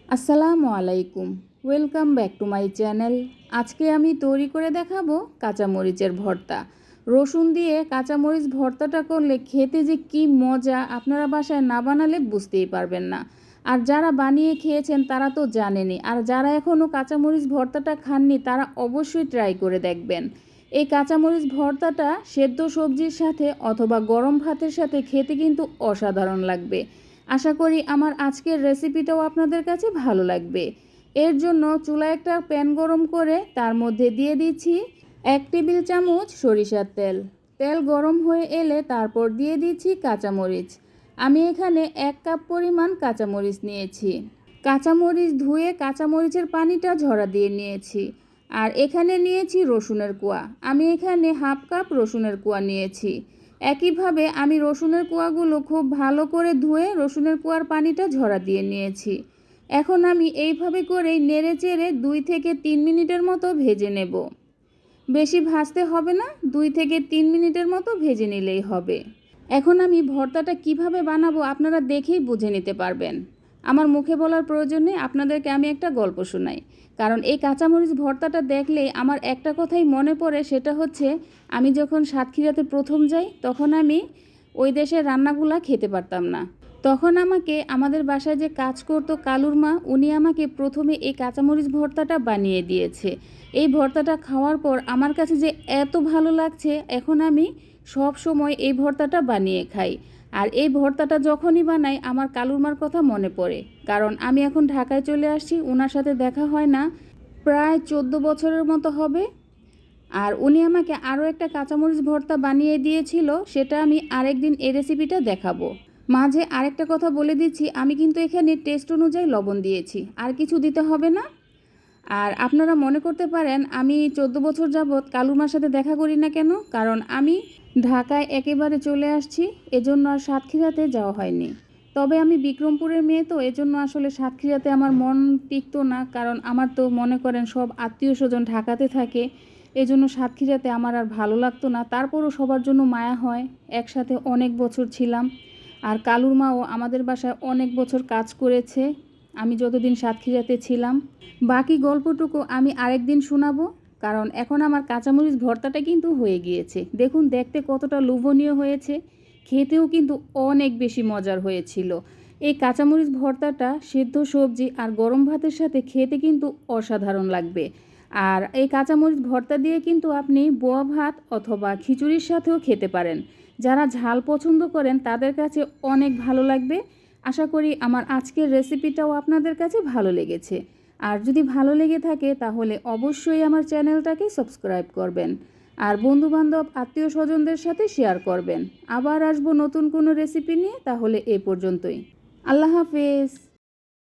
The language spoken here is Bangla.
আসসালামু আলাইকুম, welcome back to my channel. আজকে আমি তৈরি করে দেখাবো কাঁচামরিচের ভর্তা। রসুন দিয়ে কাঁচামরিচ ভর্তাটা করলে খেতে যে কি মজা, আপনারা বাসায় না বানালে বুঝতেই পারবেন না। আর যারা বানিয়ে খেয়েছেন তারা তো জানেনই, আর যারা এখনও কাঁচামরিচ ভর্তাটা খাননি তারা অবশ্যই ট্রাই করে দেখবেন। এই কাঁচামরিচ ভর্তাটা সেদ্ধ সবজির সাথে অথবা গরম ভাতের সাথে খেতে কিন্তু অসাধারণ লাগবে। আশা করি আমার আজকের রেসিপিটাও আপনাদের কাছে ভালো লাগবে। এর জন্য চুলায় একটা প্যান গরম করে তার মধ্যে দিয়ে দিচ্ছি 1 টেবিল চামচ সরিষার তেল। তেল গরম হয়ে এলে তারপর দিয়ে দিচ্ছি কাঁচামরিচ। আমি এখানে 1 কাপ পরিমাণ কাঁচামরিচ নিয়েছি। কাঁচামরিচ ধুয়ে কাঁচামরিচের পানিটা ঝরা দিয়ে নিয়েছি। আর এখানে নিয়েছি রসুনের কোয়া। আমি এখানে 1/2 কাপ রসুনের কোয়া নিয়েছি। একইভাবে আমি রসুনের কোয়াগুলো খুব ভালো করে ধুয়ে রসুনের কোয়ার পানিটা ঝরা দিয়ে নিয়েছি। এখন আমি এইভাবে করেই নেড়ে চেড়ে 2 থেকে 3 মিনিটের মতো ভেজে নেব। বেশি ভাজতে হবে না, 2 থেকে 3 মিনিটের মতো ভেজে নিলেই হবে। এখন আমি ভর্তাটা কিভাবে বানাবো আপনারা দেখেই বুঝে নিতে পারবেন। আমার মুখে বলার প্রয়োজন নেই, আপনাদেরকে আমি একটা গল্প শোনাই। কারণ এই কাঁচামরিচ ভর্তাটা দেখলেই আমার একটা কথাই মনে পড়ে, সেটা হচ্ছে আমি যখন সাতক্ষীরাতে প্রথম যাই তখন আমি ওই দেশের রান্নাগুলা খেতে পারতাম না। তখন আমাকে আমাদের বাসায় যে কাজ করতো কালুর মা, উনি আমাকে প্রথমে এই কাঁচামরিচ ভর্তাটা বানিয়ে দিয়েছে। এই ভর্তাটা খাওয়ার পর আমার কাছে যে এত ভালো লাগছে, এখন আমি সব সময় এই ভর্তাটা বানিয়ে খাই। আর এই ভর্তাটা যখনই বানাই আমার কালুর মার কথা মনে পড়ে, কারণ আমি এখন ঢাকায় চলে আসছি, ওনার সাথে দেখা হয় না প্রায় 14 বছরের মতো হবে। আর উনি আমাকে আরও একটা কাঁচামরিচ ভর্তা বানিয়ে দিয়েছিল, সেটা আমি আরেকদিন এই রেসিপিটা দেখাবো। মাঝে আরেকটা কথা বলে দিচ্ছি, আমি কিন্তু এখানে টেস্ট অনুযায়ী লবণ দিয়েছি, আর কিছু দিতে হবে না। আর আপনারা মনে করতে পারেন আমি 14 বছর যাবৎ কালুমার সাথে দেখা করি না কেন, কারণ আমি ঢাকায় একেবারে চলে আসছি, এজন্য আর সাতক্ষীরাতে যাওয়া হয়নি। তবে আমি বিক্রমপুরের মেয়ে, তো এজন্য আসলে সাতক্ষীরাতে আমার মন টিকতো না, কারণ আমার তো মনে করেন সব আত্মীয় স্বজন ঢাকাতে থাকে, এজন্য সাতক্ষীরাতে আমার আর ভালো লাগতো না। তারপরও সবার জন্য মায়া হয়, একসাথে অনেক বছর ছিলাম। আর কালুর মাও আমাদের বাসায় অনেক বছর কাজ করেছে আমি যতদিন সাতক্ষীরাতে ছিলাম। বাকি গল্পটুকু আমি আরেকদিন শোনাবো, কারণ এখন আমার কাঁচামরিচ ভর্তাটা কিন্তু হয়ে গিয়েছে। দেখুন দেখতে কতটা লোভনীয় হয়েছে, খেতেও কিন্তু অনেক বেশি মজার হয়েছিল। এই কাঁচামরিচ ভর্তাটা সেদ্ধ সবজি আর গরম ভাতের সাথে খেতে কিন্তু অসাধারণ লাগবে। আর এই কাঁচামরিচ ভর্তা দিয়ে কিন্তু আপনি বোয়া ভাত অথবা খিচুড়ির সাথেও খেতে পারেন। যারা ঝাল পছন্দ করেন তাদের কাছে অনেক ভালো লাগবে। আশা করি আমার আজকের রেসিপিটাও আপনাদের কাছে ভালো লেগেছে। আর যদি ভালো লেগে থাকে তাহলে অবশ্যই আমার চ্যানেলটাকে সাবস্ক্রাইব করবেন, আর বন্ধুবান্ধব আত্মীয় স্বজনদের সাথে শেয়ার করবেন। আবার আসবো নতুন কোনো রেসিপি নিয়ে, তাহলে এ পর্যন্তই। আল্লাহ হাফেজ।